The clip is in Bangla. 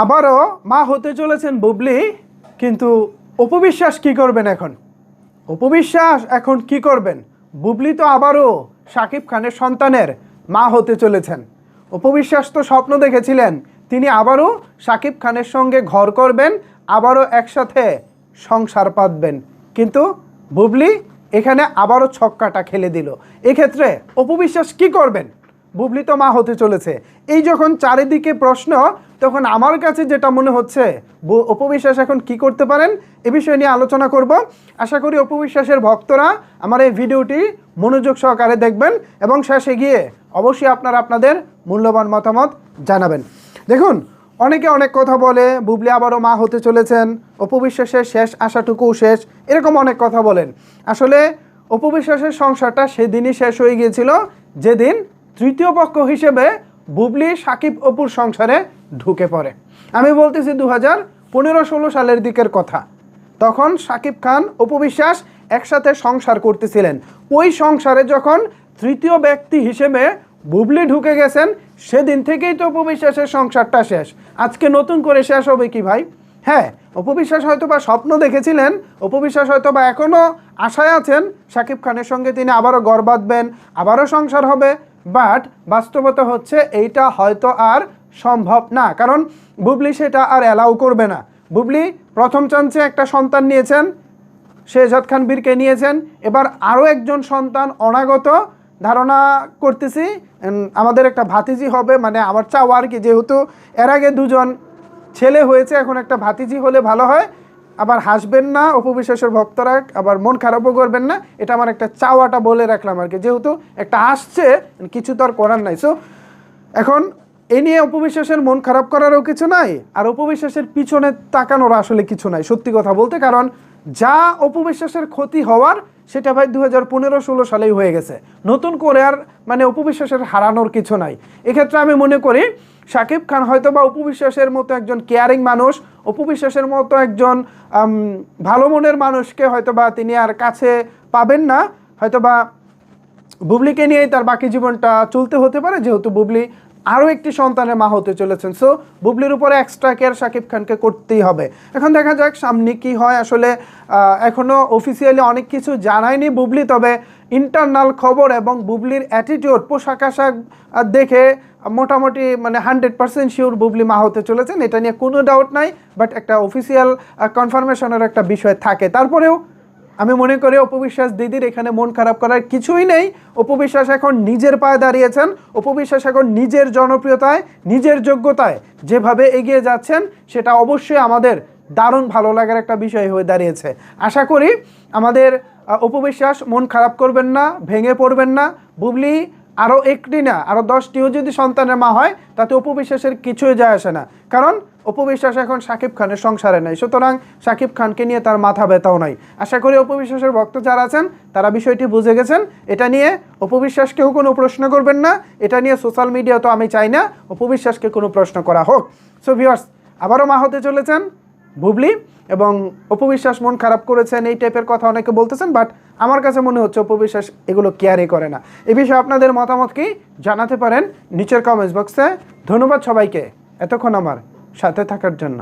আবারও মা হতে চলেছেন বুবলি, কিন্তু অপবিশ্বাস কি করবেন এখন? অপবিশ্বাস এখন কি করবেন? বুবলি তো আবারও শাকিব খানের সন্তানের মা হতে চলেছেন। অপবিশ্বাস তো স্বপ্ন দেখেছিলেন তিনি আবারও শাকিব খানের সঙ্গে ঘর করবেন, আবারও একসাথে সংসার পাতবেন, কিন্তু বুবলি এখানে আবারও ছক্কাটা খেলে দিল। এক্ষেত্রে অপবিশ্বাস কি করবেন? বুবলি তো মা হতে চলেছে, এই যখন চারিদিকে প্রশ্ন, তখন আমার কাছে যেটা মনে হচ্ছে অপবিশ্বাস এখন কি করতে পারেন এ বিষয় নিয়ে আলোচনা করব। আশা করি অপবিশ্বাসের ভক্তরা আমার এই ভিডিওটি মনোযোগ সহকারে দেখবেন এবং শেষে গিয়ে অবশ্যই আপনারা আপনাদের মূল্যবান মতামত জানাবেন। দেখুন, অনেকে অনেক কথা বলে, বুবলি আবারও মা হতে চলেছেন, অপবিশ্বাসের শেষ আশাটুকু শেষ, এরকম অনেক কথা বলেন। আসলে অপবিশ্বাসের সংসারটা সেদিনই শেষ হয়ে গিয়েছিল যেদিন তৃতীয় পক্ষ হিসেবে বুবলি সাকিব অপুর সংসারে ঢুকে পড়ে। আমি বলতেছি 2015-16 সালের দিকের কথা। তখন সাকিব খান অপবিশ্বাস একসাথে সংসার করতেছিলেন। ওই সংসারে যখন তৃতীয় ব্যক্তি হিসেবে বুবলি ঢুকে গেছেন, সেদিন থেকেই তো অপবিশ্বাসের সংসারটা শেষ। আজকে নতুন করে শেষ হবে কি ভাই? হ্যাঁ, অপবিশ্বাস হয়তো বা স্বপ্ন দেখেছিলেন, অপবিশ্বাস হয়তো বা এখনও আশায় আছেন সাকিব খানের সঙ্গে তিনি আবারও ঘর বাঁধবেন, আবারও সংসার হবে, বাট বাস্তবতা হচ্ছে এইটা হয়তো আর সম্ভব না, কারণ বুবলি সেটা আর অ্যালাউ করবে না। বুবলি প্রথম চান্সে একটা সন্তান নিয়েছেন, শেহজাদ খান বীরকে নিয়েছেন, এবার আরও একজন সন্তান অনাগত ধারণা করতেছি আমাদের একটা ভাতিজি হবে, মানে আমার চাওয়া আর কি, যেহেতু এর আগে দুজন ছেলে হয়েছে, এখন একটা ভাতিজি হলে ভালো হয়। আবার হাসবেন না অপবিশ্বাসের ভক্তরা, আবার মন খারাপও করবেন না, এটা আমার একটা চাওয়াটা বলে রাখলাম আর কি, যেহেতু একটা আসছে কিছু তো আর করার নাই। সো এখন এ নিয়ে অপবিশ্বাসের মন খারাপ করারও কিছু নাই, আর অপবিশ্বাসের পিছনে তাকানোর আসলে কিছু নাই সত্যি কথা বলতে, কারণ যা অপবিশ্বাসের ক্ষতি হওয়ার সেটা ভাই 2015-16 সালেই হয়ে গেছে, নতুন করে আর মানে অপবিশ্বাসের হারানোর কিছু নাই। এক্ষেত্রে আমি মনে করি সাকিব খান হয়তো বা অপবিশ্বাসের মতো একজন কেয়ারিং মানুষ, অপবিশ্বাসের মতো একজন ভালো মনের মানুষকে হয়তো বা তিনি আর কাছে পাবেন না, হয়তো বা বুবলিকে নিয়েই তার বাকি জীবনটা চলতে হতে পারে, যেহেতু বুবলি আরও একটি সন্তানের মা হতে চলেছেন। সো বুবলির উপরে এক্সট্রা কেয়ার সাকিব খানকে করতেই হবে। এখন দেখা যাক সামনে কি হয়। আসলে এখনও অফিসিয়ালি অনেক কিছু জানায়নি বুবলি, তবে ইন্টারনাল খবর এবং বুবলির অ্যাটিটিউড, পোশাক আশাক দেখে মোটামুটি মানে 100% শিওর বুবলি মা হতে চলেছেন, এটা নিয়ে কোনো ডাউট নাই। বাট একটা অফিসিয়াল কনফার্মেশনের একটা বিষয় থাকে। তারপরেও আমি মনে করি অপবিশ্বাস দিদির এখানে মন খারাপ করার কিছুই নেই। অপবিশ্বাস এখন নিজের পায়ে দাঁড়িয়েছেন, অপবিশ্বাস এখন নিজের জনপ্রিয়তায়, নিজের যোগ্যতায় যেভাবে এগিয়ে যাচ্ছেন, সেটা অবশ্যই আমাদের দারুণ ভালো লাগার একটা বিষয় হয়ে দাঁড়িয়েছে। আশা করি আমাদের অপবিশ্বাস মন খারাপ করবেন না, ভেঙে পড়বেন না। বুবলি আরও একটি না আরও 10টিও যদি সন্তানের মা হয় তাতে অপবিশ্বাসের কিছুই যায় আসে না, কারণ অপবিশ্বাস এখন সাকিব খানের সংসারে নাই, সুতরাং সাকিব খানকে নিয়ে তার মাথা ব্যথাও নাই। আশা করি অপবিশ্বাসের ভক্ত যারা আছেন তারা বিষয়টি বুঝে গেছেন। এটা নিয়ে অপবিশ্বাসকেও কোনো প্রশ্ন করবেন না, এটা নিয়ে সোশ্যাল মিডিয়া তো আমি চাই না অপবিশ্বাসকে কোনো প্রশ্ন করা হোক। সো ভিউয়ার্স, আবারও মা হতে চলেছেন বুবলি, এবং অপবিশ্বাস মন খারাপ করেছেন এই টাইপের কথা অনেকে বলতেছেন, বাট আমার কাছে মনে হচ্ছে অপবিশ্বাস এগুলো কেয়ারই করে না। এ বিষয়ে আপনাদের মতামত কি জানাতে পারেন নিচের কমেন্টস বক্সে। ধন্যবাদ সবাইকে এতক্ষণ আমার সাথে থাকার জন্য।